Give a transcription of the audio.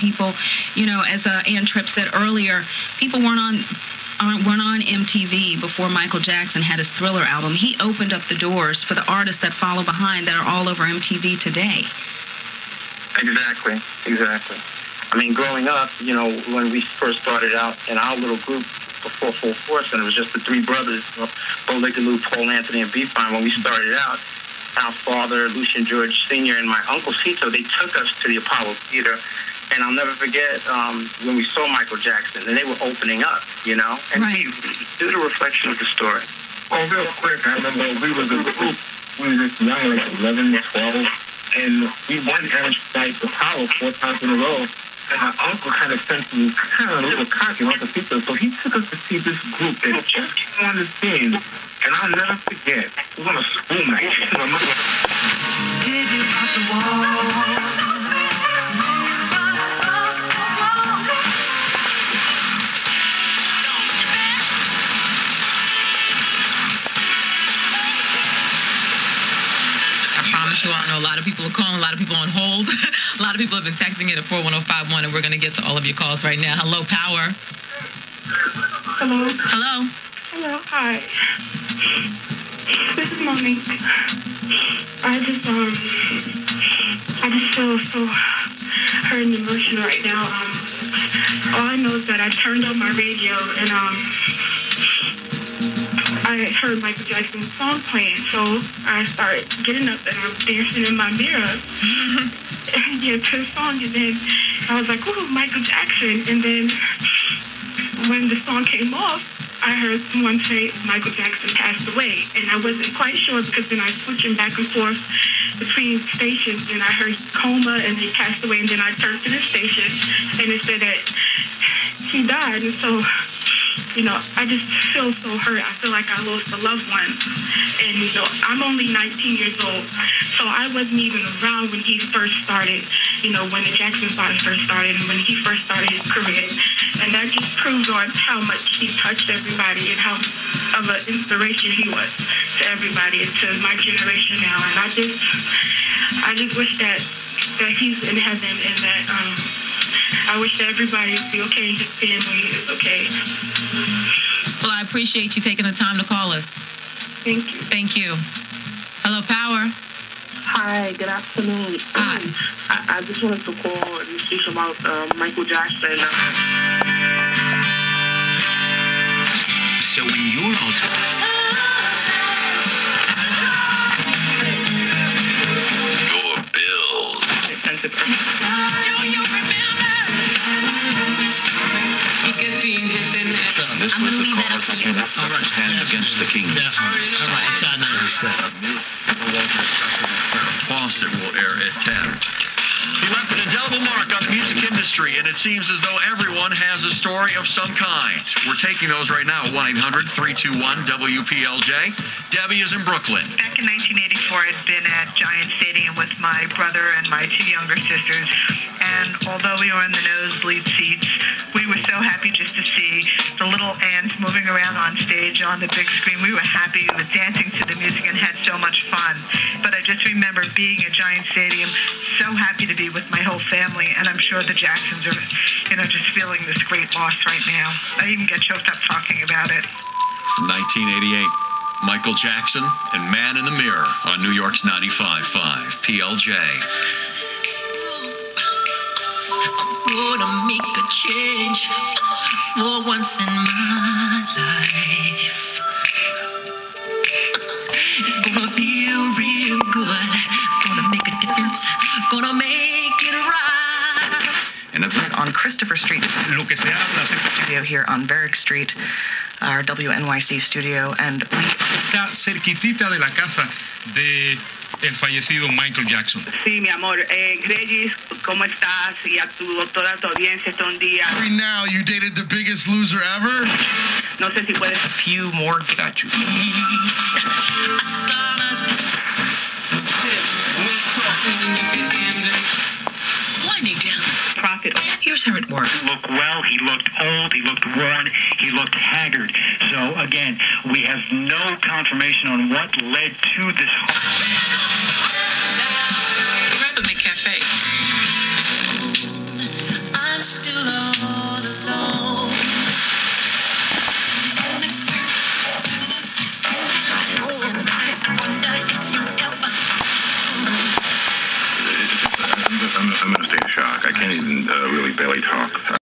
People, as Ann Tripp said earlier, people weren't on MTV before Michael Jackson had his Thriller album. He opened up the doors for the artists that follow behind that are all over MTV today. Exactly. I mean, growing up, when we first started out in our little group before Full Force, and it was just the three brothers, Bo Lickett, Lou, Paul Anthony, and B-Fine. When we started out, our father, Lucian George Sr., and my uncle Cito, they took us to the Apollo Theater. And I'll never forget when we saw Michael Jackson, and they were opening up, and right. Do the reflection of the story. Oh, real quick, I remember we was a group. We were just young, like 11, 12, and we went every night to Apollo 4 times in a row. And my uncle kind of sent me kind of a little cocky, Uncle Cito, so he took us to see this group that just came on the scene. And I'll never forget, it was on a school night. My mother... Did you pop the wall? I know a lot of people are calling, a lot of people on hold. A lot of people have been texting it at 41051, and we're going to get to all of your calls right now. Hello, Power. Hello. Hi. This is Monique. I just feel so hurt and emotional right now. All I know is that I turned on my radio and I heard Michael Jackson's song playing, so I started getting up and I'm dancing in my mirror to the song, and then I was like, ooh, Michael Jackson. And then when the song came off, I heard someone say Michael Jackson passed away, and I wasn't quite sure because then I was switching back and forth between stations, and I heard coma and he passed away, and then I turned to the station and it said that he died. And so I just feel so hurt. I feel like I lost a loved one. And, I'm only 19 years old, so I wasn't even around when he first started, when the Jackson Five first started and when he first started his career. And that just proves on how much he touched everybody and how of an inspiration he was to everybody and to my generation now. And I just wish that he's in heaven and that I wish that everybody would be okay and his family is okay. Well, I appreciate you taking the time to call us. Thank you. Thank you. Hello, Power. Hi, good afternoon. Hi. I just wanted to call and speak about Michael Jackson. So when you're all your bills. Do you remember? This was the cause of his hand against the king. Definitely. All right, it's on 97. Fawcett will air at 10. He left an indelible mark on the music industry, and it seems as though everyone has a story of some kind. We're taking those right now, 1-800-321-WPLJ. Debbie is in Brooklyn. Back in 1984, I'd been at Giant Stadium with my brother and my two younger sisters, and although we were in the nosebleed seats, we were so happy just to see the little ants moving around on stage on the big screen. We were happy, we were dancing to the music and had so much fun. But I just remember being at Giant Stadium, so happy to be with my whole family, and I'm sure the Jacksons are, just feeling this great loss right now. I even get choked up talking about it. 1988, Michael Jackson and Man in the Mirror on New York's 95.5 PLJ. I'm gonna make a change for once in my life. It's gonna feel real good. Gonna make a difference. Gonna make it right. On Christopher Street, studio here on Varick Street, our WNYC studio, and we está cerquitita de la casa de el fallecido Michael Jackson. Sí, mi amor. Regis, ¿cómo estás? Y a tu doctora, tu audiencia, un día. Right now, you dated the biggest loser ever? No sé si puedes. A few more statues. Winding down. Profit. Here's how it works. He looked well, he looked old, he looked worn, he looked haggard. So, again, we have no confirmation on what led to this. Rap at McCafe. I I'm in a state of shock. I can't even really barely talk.